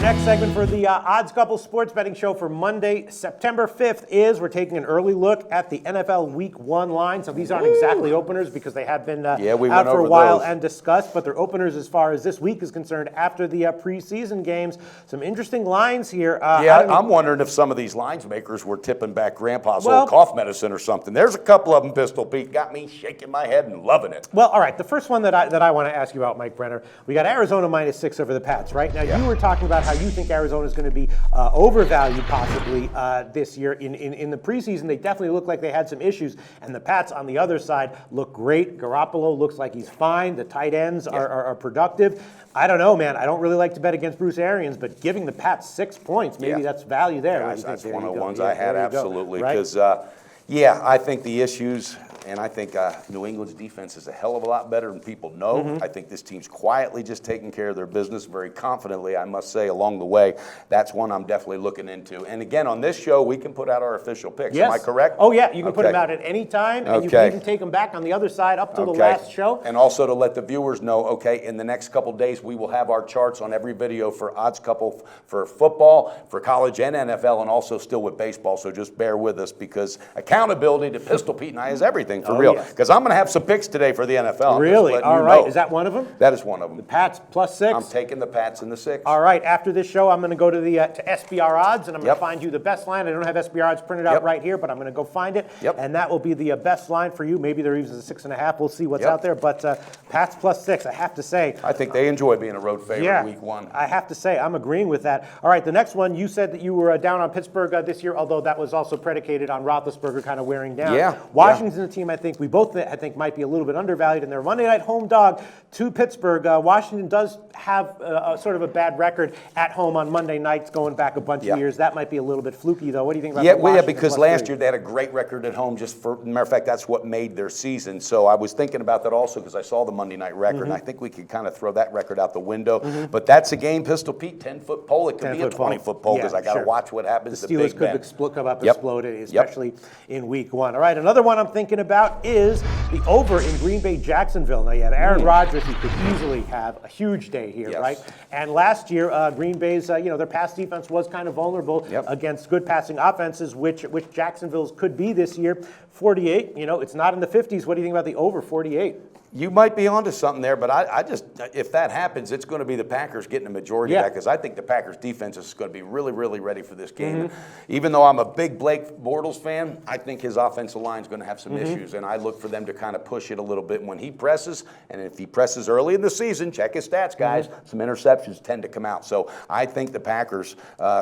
next segment for the Odds Couple Sports Betting Show for Monday, September 5th is we're taking an early look at the NFL Week 1 line. So these aren't exactly openers because they have been out for a while and discussed, but they're openers as far as this week is concerned after the preseason games. Some interesting lines here. I'm wondering if some of these lines makers were tipping back Grandpa's old cough medicine or something. There's a couple of them, Pistol Pete, got me shaking my head and loving it. Well, all right, the first one that I want to ask you about, Mike Brenner, we got Arizona -6 over the Pats, right? Now, you were talking about how you think Arizona is going to be overvalued possibly this year. In the preseason, they definitely look like they had some issues, and the Pats on the other side look great. Garoppolo looks like he's fine. The tight ends are productive. I don't know, man. I don't really like to bet against Bruce Arians, but giving the Pats 6 points, maybe that's value there. That's one of the ones I had, absolutely. Because, I think the issues, and I think New England's defense is a hell of a lot better than people know. I think this team's quietly just taking care of their business very confidently, I must say, along the way. That's one I'm definitely looking into. And again, on this show, we can put out our official picks. Am I correct? Oh, yeah. You can put them out at any time, and you can even take them back on the other side up to the last show. And also to let the viewers know, in the next couple days, we will have our charts on every video for Odds Couple for football, for college and NFL, and also still with baseball. So just bear with us because accountability to Pistol Pete and I is everything. For real, because I'm going to have some picks today for the NFL. Really? All right. Is that one of them? That is one of them. The Pats +6? I'm taking the Pats in the 6. All right. After this show, I'm going to go to the to SBR odds, and I'm going to find you the best line. I don't have SBR odds printed out right here, but I'm going to go find it, and that will be the best line for you. Maybe they're even a 6.5. We'll see what's out there, but Pats +6, I have to say. I think they enjoy being a road favorite Week 1. I have to say, I'm agreeing with that. All right, the next one, you said that you were down on Pittsburgh this year, although that was also predicated on Roethlisberger kind of wearing down. Washington's a team I think we both might be a little bit undervalued in their Monday night home dog to Pittsburgh. Washington does have sort of a bad record at home on Monday nights going back a bunch of years. That might be a little bit fluky, though. What do you think about Washington? Because last year they had a great record at home. Matter of fact, that's what made their season. So I was thinking about that also because I saw the Monday night record, and I think we could kind of throw that record out the window. But that's a game, Pistol Pete, 10-foot pole. It could be a 20-foot pole because I got to watch what happens. The Steelers could come up and explode, especially in Week 1. All right, another one I'm thinking about is the over in Green Bay, Jacksonville. Now you have Aaron Rodgers, who could easily have a huge day here, right? And last year, Green Bay's, their pass defense was kind of vulnerable against good passing offenses, which Jacksonville's could be this year. 48, it's not in the 50s. What do you think about the over 48? You might be onto something there, but I just, if that happens, it's going to be the Packers getting a majority of that because I think the Packers defense is going to be really, really ready for this game. Even though I'm a big Blake Bortles fan, I think his offensive line is going to have some issues, and I look for them to kind of push it a little bit when he presses, and if he presses early in the season, check his stats, guys, some interceptions tend to come out. So I think the Packers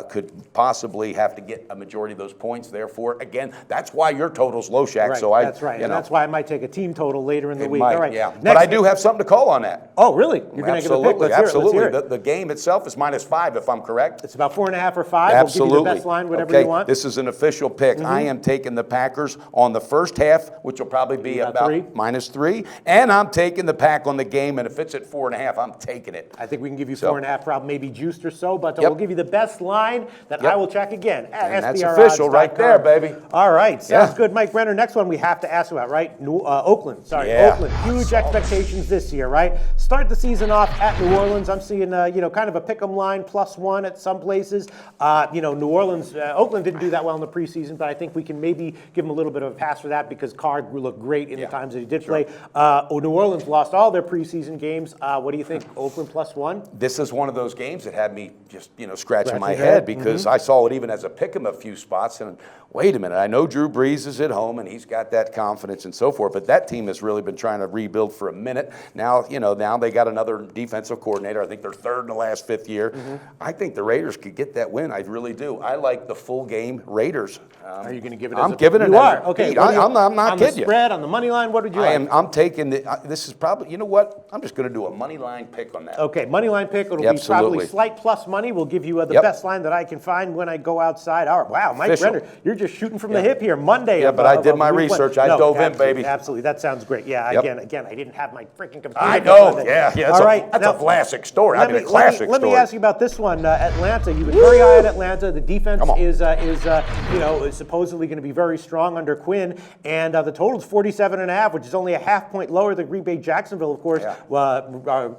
could possibly have to get a majority of those points. Therefore, again, that's why your total's low, Shaq. Right, so that's right, and that's why I might take a team total later in the week. All right. But I do have something to call on that. Oh, really? You're going to give a pick? Let's hear it. The game itself is -5, if I'm correct. It's about 4.5 or 5. Absolutely. We'll give you the best line, whatever you want. This is an official pick. I am taking the Packers on the first half, which will probably be about -3, and I'm taking the Pack on the game, and if it's at 4.5, I'm taking it. I think we can give you 4.5, probably maybe juiced or so, but we'll give you the best line that I will check again at SBR. That's official right there, baby. All right, sounds good. Mike Brenner, next one we have to ask about, right? Oakland. Oakland. Huge expectations this year, right? Start the season off at New Orleans. I'm seeing, kind of a pick'em line +1 at some places. New Orleans, Oakland didn't do that well in the preseason, but I think we can maybe give them a little bit of a pass for that because Carr looked great in the times that he did play. New Orleans lost all their preseason games. What do you think? Oakland +1? This is one of those games that had me just, scratching my head because I saw it even as a pick'em a few spots, and wait a minute, I know Drew Brees is at home and he's got that confidence and so forth, but that team has really been trying to rebuild for a minute. Now they got another defensive coordinator. I think they're third in the last 5th year. I think the Raiders could get that win. I really do. I like the full game Raiders. Are you going to give it? I'm giving it. You are okay. I'm not on kidding the spread, on the money line. What would you? I'm taking this is probably. You know what? I'm just going to do a money line pick on that. Okay, money line pick. It'll be probably slight plus money. We'll give you the best line that I can find when I go outside. All right. Wow, Mike Brenner, you're just shooting from the hip here. Monday. Yeah, but I did my week one. research. I No, dove in, absolutely, baby. Absolutely, that sounds great. Yeah, Yep. again, I didn't have my freaking computer. I know. All Yeah. right, That's now, a classic story. I mean, a let classic me story. ask you about this one, Atlanta. You've been very high on Atlanta. The defense Come on. is supposedly going to be very strong under Quinn, and the total's 47.5, which is only a half point lower than Green Bay. Jacksonville, of course,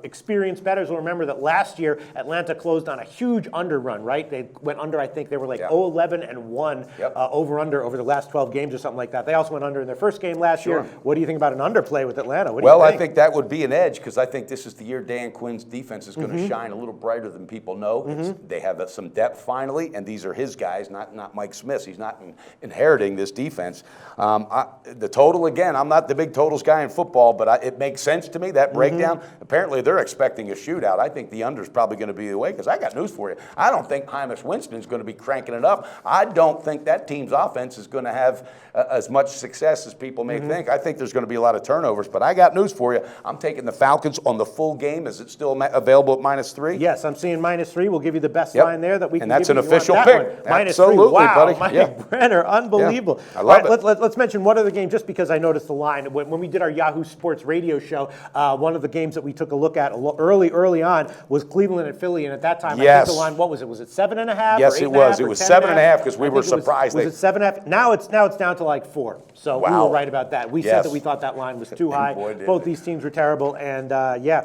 experienced bettors will remember that last year Atlanta closed on a huge under run. Right, they went under. I think they were like 0-11-1 over the last 12 games or something like that. They also went under in their first game last year. What do you think about an underplay with Atlanta? What do you think? I think that would be an edge because I think this is the year Dan Quinn's defense is going to shine a little brighter than people know. They have some depth finally, and these are his guys, not Mike Smith's. He's not inheriting this defense. The total, again, I'm not the big totals guy in football, but it makes sense to me, that breakdown. Apparently, they're expecting a shootout. I think the under is probably going to be the way because I got news for you. I don't think Jameis Winston is going to be cranking it up. I don't think that team's offense is going to have as much success as people may think. I think there's going to be a lot of turnovers, but I got news for you. I'm taking the Falcons on the full game. Is it still available at -3? Yes, I'm seeing -3. We'll give you the best line there that we can give you. And that's an official pick. -3. Absolutely, wow, buddy. Mike Brenner, unbelievable. I love it. Let's mention one other game just because I noticed the line. When we did our Yahoo Sports radio show, one of the games that we took a look at early on was Cleveland and Philly, and at that time, I think the line, what was it? Was it 7.5? Yes, it was. It was 7.5 because we were surprised. Was it 7.5? Now it's down to like 4. So we were right about that. We said that we thought that line was too high. Both these teams were terrible, and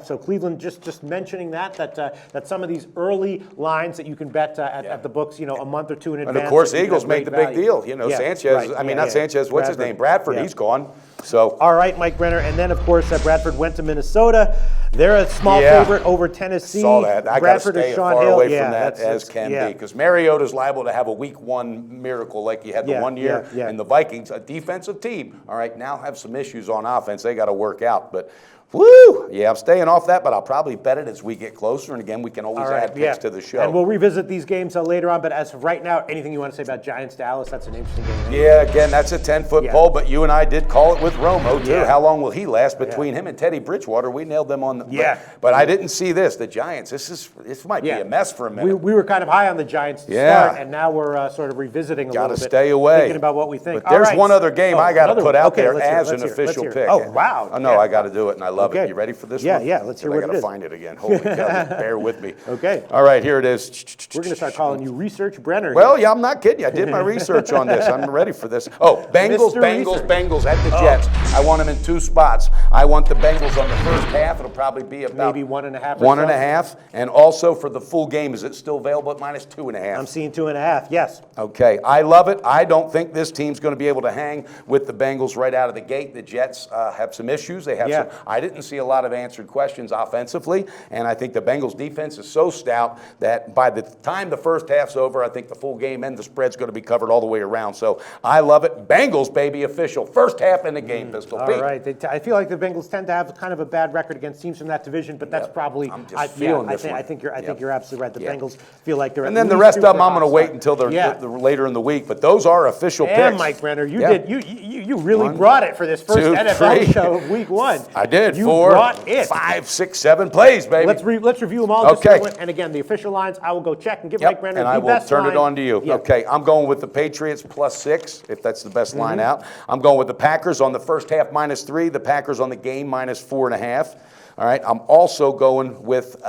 so Cleveland just mentioning that some of these early lines that you can bet at the books, a month or two in advance. And of course, Eagles make the big deal. Sanchez. Right. I mean, not Sanchez. What's his name? Bradford. He's gone. So. All right, Mike Brenner, and then of course Bradford went to Minnesota. They're a small favorite over Tennessee. Saw that. I got to stay as far away from that as can be because Mariota's liable to have a week 1 miracle like he had the 1 year. And the Vikings, a defensive team, all right, now have some issues on offense. They got to work out, but. Woo! Yeah, I'm staying off that, but I'll probably bet it as we get closer. And again, we can always add picks to the show. And we'll revisit these games later on. But as of right now, anything you want to say about Giants-Dallas? That's an interesting game. Yeah, again, that's a 10-foot pole, but you and I did call it with Romo, too. How long will he last? Between him and Teddy Bridgewater, we nailed them on the But I didn't see this. The Giants, this might be a mess for a minute. We were kind of high on the Giants to start, and now we're sort of revisiting a little bit. Got to stay away. Thinking about what we think. But there's one other game I got to put out there as an official pick. Oh, wow. I know, I got to do it, and I love it. You ready for this? Yeah, let's hear what it is. I got to find it again. Holy cow, bear with me. Okay. All right, here it is. We're going to start calling you Research Brenner. Well, yeah, I'm not kidding you. I did my research on this. I'm ready for this. Oh, Bengals at the Jets. I want them in 2 spots. I want the Bengals on the first half. It'll probably be about maybe 1.5. 1.5. And also for the full game, is it still available at -2.5? I'm seeing 2.5. Yes. Okay, I love it. I don't think this team's going to be able to hang with the Bengals right out of the gate. The Jets have some issues. They have some. I didn't see a lot of answered questions offensively, and I think the Bengals defense is so stout that by the time the first half's over, I think the full game and the spread's going to be covered all the way around. So I love it. Bengals, baby, official. First half in the game, Pistol Pete. All right. I feel like the Bengals tend to have kind of a bad record against teams from that division, but that's probably. I'm just feeling this one. I think you're absolutely right. The Bengals feel like they're. And then the rest of them, I'm going to wait until they're later in the week. But those are official picks. And Mike Brenner, you really brought it for this first NFL show of Week 1. I did. You 4, brought it. 5, 6, 7 plays, baby. Let's review them all. Okay. And again, the official lines, I will go check and give Mike Brenner and the best line. And I will turn line. it on to you. Yep. Okay, I'm going with the Patriots +6, if that's the best line out. I'm going with the Packers on the first half -3, the Packers on the game -4.5. All right, I'm also going with,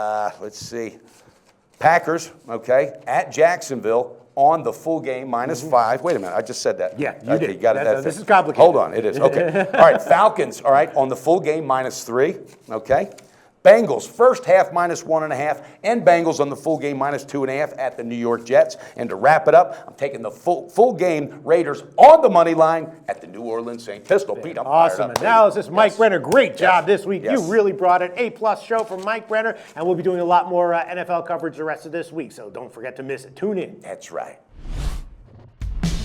Packers, at Jacksonville on the full game -5. Wait a minute, I just said that. Yeah, you did. You got it. This is complicated. Hold on, it is. Okay. All right, Falcons, on the full game -3. Okay. Bengals, first half -1.5, and Bengals on the full game -2.5 at the New York Jets. And to wrap it up, I'm taking the full game Raiders on the money line at the New Orleans Saints. Pistol Pete, I'm awesome analysis, Mike Brenner. Great job this week. Yes. You really brought it. A+ show from Mike Brenner, and we'll be doing a lot more NFL coverage the rest of this week. So don't forget to miss it. Tune in. That's right.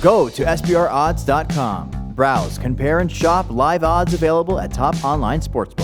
Go to SBRodds.com. Browse, compare, and shop live odds available at top online sportsbooks.